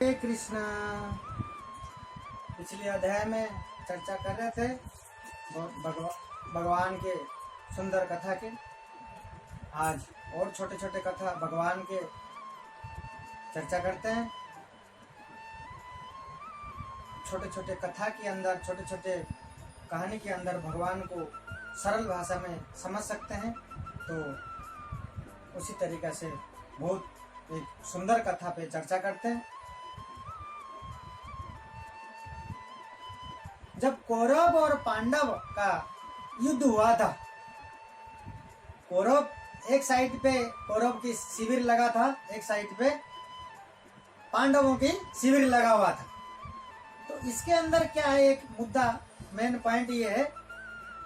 हे कृष्णा। पिछले अध्याय में चर्चा कर रहे थे भगवान के सुंदर कथा के। आज और छोटे छोटे कथा भगवान के चर्चा करते हैं। छोटे छोटे कथा के अंदर, छोटे छोटे कहानी के अंदर भगवान को सरल भाषा में समझ सकते हैं। तो उसी तरीक़े से बहुत एक सुंदर कथा पे चर्चा करते हैं। जब कौरव और पांडव का युद्ध हुआ था, कौरव एक साइड पे कौरव की शिविर लगा था, एक साइड पे पांडवों की शिविर लगा हुआ था। तो इसके अंदर क्या है, एक मुद्दा, मेन पॉइंट ये है,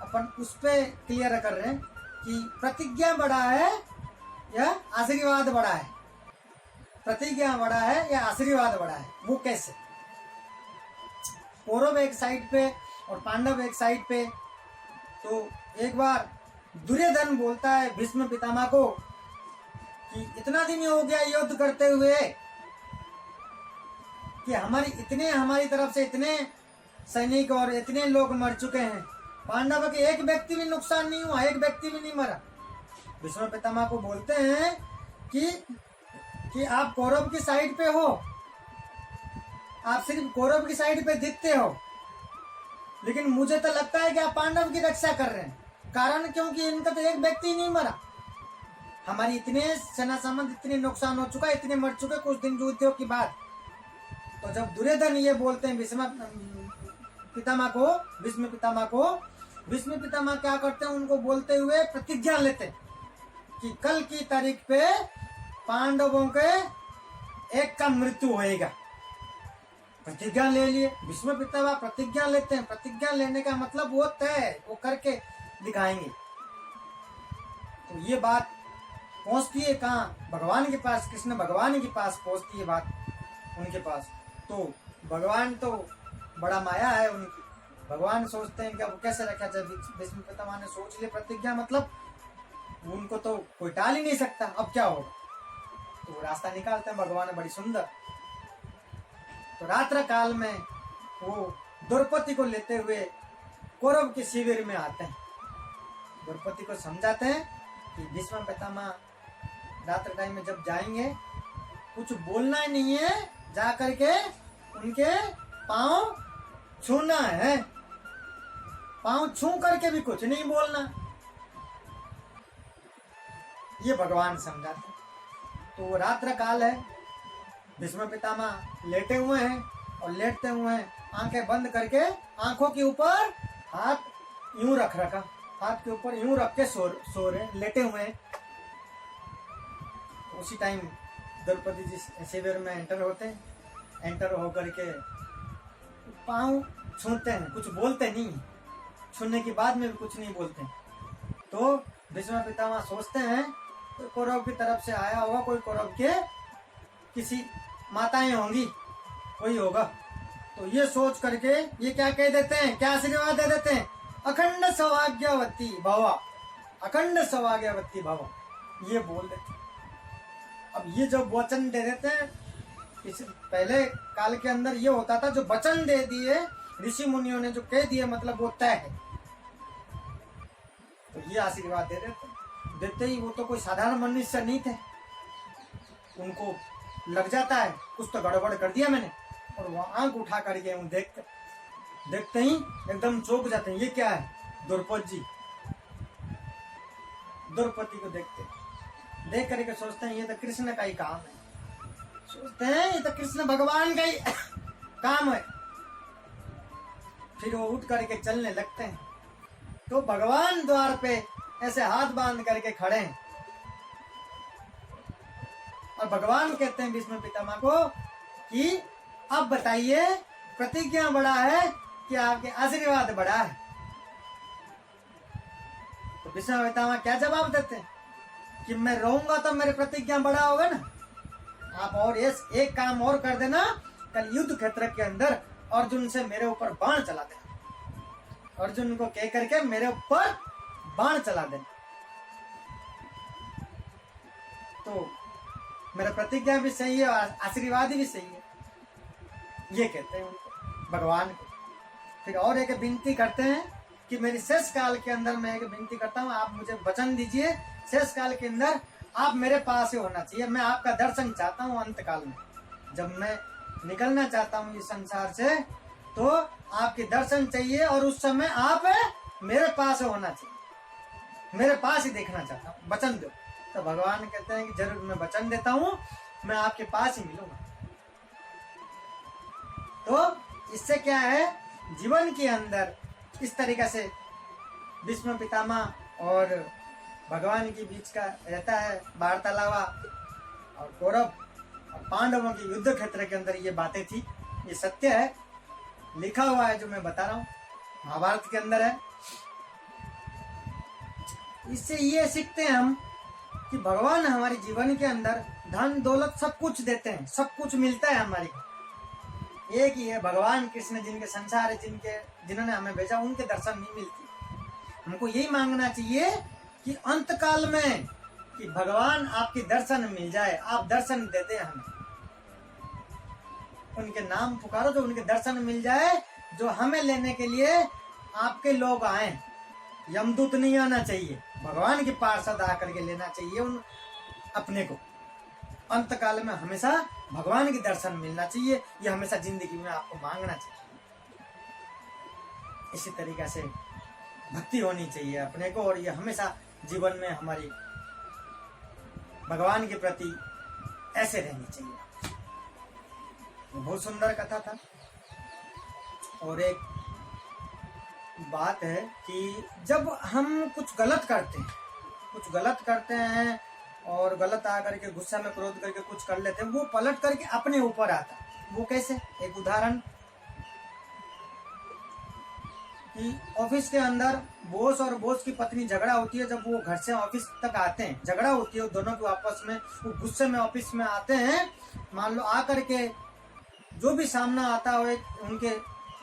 अपन उस पे क्लियर कर रहे हैं कि प्रतिज्ञा बड़ा है या आशीर्वाद बड़ा है। प्रतिज्ञा बड़ा है या आशीर्वाद बड़ा है, वो कैसे? कौरव एक साइड पे और पांडव एक साइड पे। तो एक बार दुर्योधन बोलता है भीष्म पितामह को कि इतना दिन हो गया युद्ध करते हुए कि हमारी तरफ से इतने सैनिक और इतने लोग मर चुके हैं, पांडव के एक व्यक्ति भी नुकसान नहीं हुआ, एक व्यक्ति भी नहीं मरा। भीष्म पितामह को बोलते हैं कि आप कौरव की साइड पे हो, आप सिर्फ कौरव की साइड पे दिखते हो, लेकिन मुझे तो लगता है कि आप पांडव की रक्षा कर रहे हैं। कारण क्योंकि इनका तो एक व्यक्ति नहीं मरा, हमारी इतने सेना संबंध इतने नुकसान हो चुका, इतने मर चुके कुछ दिन युद्धों की बात। तो जब दुर्योधन ये बोलते हैं भीष्म पितामह को, भीष्म पितामह क्या करते हैं, उनको बोलते हुए प्रतिज्ञा लेते हैं कि कल की तारीख पे पांडवों के एक का मृत्यु होएगा। प्रतिज्ञा ले लिए, भीष्म पितामह प्रतिज्ञा लेते हैं। प्रतिज्ञा लेने का मतलब वो तय, वो करके दिखाएंगे। तो ये बात पहुंचती है कहाँ? भगवान के पास, कृष्ण भगवान के पास पहुंचती है बात उनके पास। तो भगवान तो बड़ा माया है उनकी, भगवान सोचते हैं कि अब कैसे रखा जाए। भीष्म पितामह ने सोच लिया प्रतिज्ञा, मतलब उनको तो कोई टाल ही नहीं सकता, अब क्या होगा। तो वो रास्ता निकालते हैं भगवान, बड़ी सुंदर। तो रात्र काल में वो द्रौपदी को लेते हुए कौरव के शिविर में आते हैं। द्रौपदी को समझाते हैं कि भीष्म पितामह रात्र टाइम में जब जाएंगे कुछ बोलना ही नहीं है, जा करके उनके पांव छूना है, पांव छू करके भी कुछ नहीं बोलना। ये भगवान समझाते हैं। तो रात्र काल है, भीष्म पितामह लेटे हुए हैं और लेटते हुए आंखें बंद करके आंखों के ऊपर हाथ यूं रखा, हाथ के ऊपर यूं रख के सो रहे, लेटे हुए हैं। उसी टाइम द्रौपदी जी शिविर में एंटर होते हैं। एंटर होकर के पांव छूते हैं, कुछ बोलते नहीं, छूने के बाद में भी कुछ नहीं बोलते। तो भीष्म पितामह सोचते हैं तो कौरव की तरफ से आया होगा, कोई कौरव के किसी माताएं होंगी, कोई होगा। तो ये सोच करके ये क्या कह देते हैं, क्या आशीर्वाद दे देते हैं, अखंड सौभाग्यवती भव, अखंड सौभाग्यवती भव, ये बोल देते हैं। अब ये जो वचन दे देते हैं, इस पहले काल के अंदर ये होता था, जो वचन दे दिए ऋषि मुनियों ने, जो कह दिए मतलब वो तय है। तो ये आशीर्वाद दे देते ही वो तो कोई साधारण मनुष्य नहीं थे, उनको लग जाता है कुछ तो गड़बड़ कर दिया मैंने, और वो आंख उठा करके देखते ही एकदम चौंक जाते हैं। ये क्या है? द्रौपदी को देख करके सोचते हैं ये तो कृष्ण का ही काम है, सोचते हैं ये तो कृष्ण भगवान का ही काम है। फिर वो उठ करके चलने लगते हैं। तो भगवान द्वार पे ऐसे हाथ बांध करके खड़े हैं और भगवान कहते हैं भीष्म पितामह को कि अब बताइए, प्रतिज्ञा बड़ा है कि आपके आशीर्वाद बड़ा है? तो भीष्म पितामह क्या जवाब देते हैं कि मैं रहूंगा तो मेरी प्रतिज्ञा बड़ा होगा ना। आप और एक काम और कर देना, कल युद्ध क्षेत्र के अंदर अर्जुन से मेरे ऊपर बाण चला देना, अर्जुन को कह करके मेरे ऊपर बाण चला देना। तो मेरा प्रतिज्ञा भी सही है और आशीर्वाद भी सही है। ये कहते हैं उनको, भगवान को। फिर और एक विनती करते हैं कि मेरी शेष काल के अंदर मैं एक विनती करता हूँ, आप मुझे वचन दीजिए, शेष काल के अंदर आप मेरे पास ही होना चाहिए। मैं आपका दर्शन चाहता हूँ अंत काल में, जब मैं निकलना चाहता हूँ इस संसार से, तो आपके दर्शन चाहिए और उस समय आप मेरे पास होना चाहिए, मेरे पास ही देखना चाहता हूँ, वचन दो। तो भगवान कहते हैं कि जरूर मैं वचन देता हूँ, मैं आपके पास ही मिलूंगा। तो इससे क्या है, जीवन के अंदर इस तरीके से भीष्म पितामह और भगवान के बीच का रहता है वार्तालाप, और कौरव और पांडवों के युद्ध क्षेत्र के अंदर ये बातें थी। ये सत्य है, लिखा हुआ है जो मैं बता रहा हूँ, महाभारत के अंदर है। इससे ये सीखते हैं हम कि भगवान हमारे जीवन के अंदर धन दौलत सब कुछ देते हैं, सब कुछ मिलता है हमारे को। एक ही है भगवान कृष्ण, जिनके संसार है, जिन्होंने हमें भेजा, उनके दर्शन नहीं मिलती। हमको यही मांगना चाहिए कि अंत काल में कि भगवान आपके दर्शन मिल जाए, आप दर्शन देते हैं हमें, उनके नाम पुकारो तो उनके दर्शन मिल जाए, जो हमें लेने के लिए आपके लोग आए। यमदूत नहीं आना चाहिए, भगवान के पार्षद आकर के लेना चाहिए उन अपने को। अंत काल में हमेशा भगवान के दर्शन मिलना चाहिए, ये हमेशा जिंदगी में आपको मांगना चाहिए। इसी तरीके से भक्ति होनी चाहिए अपने को, और ये हमेशा जीवन में हमारी भगवान के प्रति ऐसे रहनी चाहिए। बहुत सुंदर कथा था। और एक बात है कि जब हम कुछ गलत करते हैं और गलत आकर के गुस्सा में क्रोध करके कुछ कर लेते हैं, वो पलट करके अपने ऊपर आता। वो कैसे? एक उदाहरण कि ऑफिस के अंदर बॉस और बॉस की पत्नी झगड़ा होती है। जब वो घर से ऑफिस तक आते हैं, झगड़ा होती है दोनों के आपस में, वो गुस्से में ऑफिस में आते हैं। मान लो आकर के जो भी सामना आता है उनके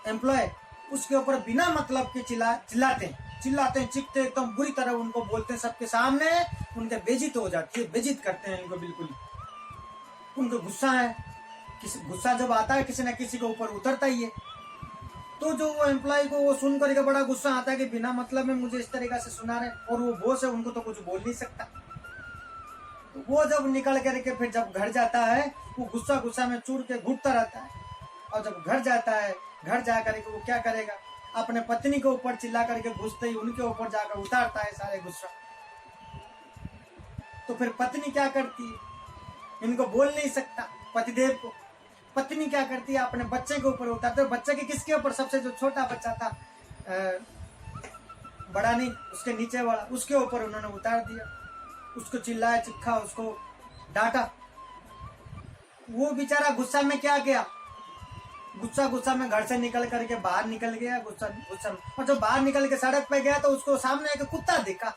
एम्प्लॉय, उसके ऊपर बिना मतलब के चिल्लाते हैं, चीखते एकदम बुरी तरह उनको बोलते हैं सबके सामने, उनके बेइज्जत हो जाती है, बेइज्जत करते हैं इनको बिल्कुल। उनको गुस्सा है, गुस्सा जब आता है किसी न किसी के ऊपर उतरता ही है। तो जो वो एम्प्लॉय को वो सुन करके बड़ा गुस्सा आता है कि बिना मतलब में मुझे इस तरीके से सुना रहे, और वो बॉस है, उनको तो कुछ बोल नहीं सकता। तो वो जब निकल करके फिर जब घर जाता है, वो गुस्सा में चूर के घुटता रहता है। और जब घर जाता है, घर जा करके वो क्या करेगा, अपने पत्नी के ऊपर चिल्ला करके घुसते ही उनके ऊपर जाकर उतारता है सारे गुस्सा। तो फिर पत्नी क्या करती है, इनको बोल नहीं सकता पतिदेव को। पत्नी क्या करती है, अपने बच्चे के ऊपर उतारते। बच्चे के किसके ऊपर? सबसे जो छोटा बच्चा था, बड़ा नहीं, उसके नीचे वाला, उसके ऊपर उन्होंने उतार दिया। उसको चिल्लाया, चिक्खा, उसको डांटा। वो बेचारा गुस्सा में क्या किया, गुस्सा में घर से निकल करके बाहर निकल गया गुस्सा में। और जब बाहर निकल के सड़क पे गया तो उसको सामने एक कुत्ता देखा।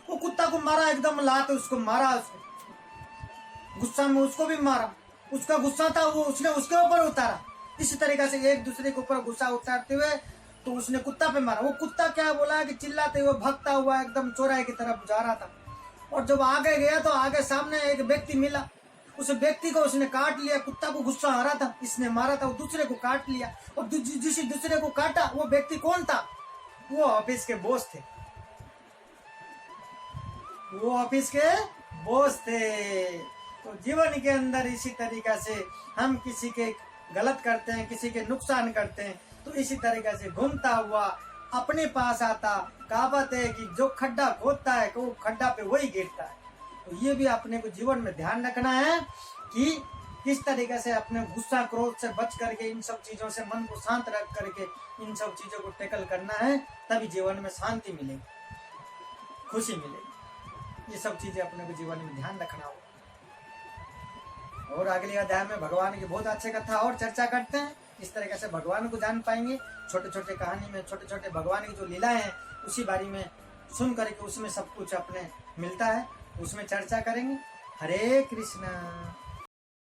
वो कुत्ता को मारा, एकदम लात उसको मारा, उसको गुस्सा में उसको भी मारा। उसका गुस्सा था वो उसने उसके ऊपर उतारा। इसी तरीके से एक दूसरे के ऊपर गुस्सा उतारते हुए तो उसने कुत्ता पे मारा। वो कुत्ता क्या बोला कि चिल्लाते हुए भागता हुआ एकदम चौराहे की तरफ जा रहा था। और जब आगे गया तो आगे सामने एक व्यक्ति मिला, उस व्यक्ति को उसने काट लिया। कुत्ता को गुस्सा आ रहा था, इसने मारा था, वो दूसरे को काट लिया। और जिस दूसरे को काटा वो व्यक्ति कौन था? वो ऑफिस के बॉस थे। वो ऑफिस के बॉस थे। तो जीवन के अंदर इसी तरीका से हम किसी के गलत करते हैं, किसी के नुकसान करते हैं, तो इसी तरीके से घूमता हुआ अपने पास आता। कहावत है कि जो खड्डा खोदता है वो खड्डा पे वही गिरता है। तो ये भी अपने को जीवन में ध्यान रखना है कि किस तरीके से अपने गुस्सा क्रोध से बच करके, इन सब चीजों से मन को शांत रख करके इन सब चीजों को टैकल करना है। तभी जीवन में शांति मिलेगी, खुशी मिलेगी। ये सब चीजें अपने को जीवन में ध्यान रखना होगा। और अगले अध्याय में भगवान की बहुत अच्छी कथा और चर्चा करते हैं। इस तरीके से भगवान को जान पाएंगे। छोटे छोटे कहानी में छोटे छोटे भगवान की जो लीलाएं हैं उसी बारे में सुन करके उसमें सब कुछ अपने मिलता है, उसमें चर्चा करेंगे। हरे कृष्णा।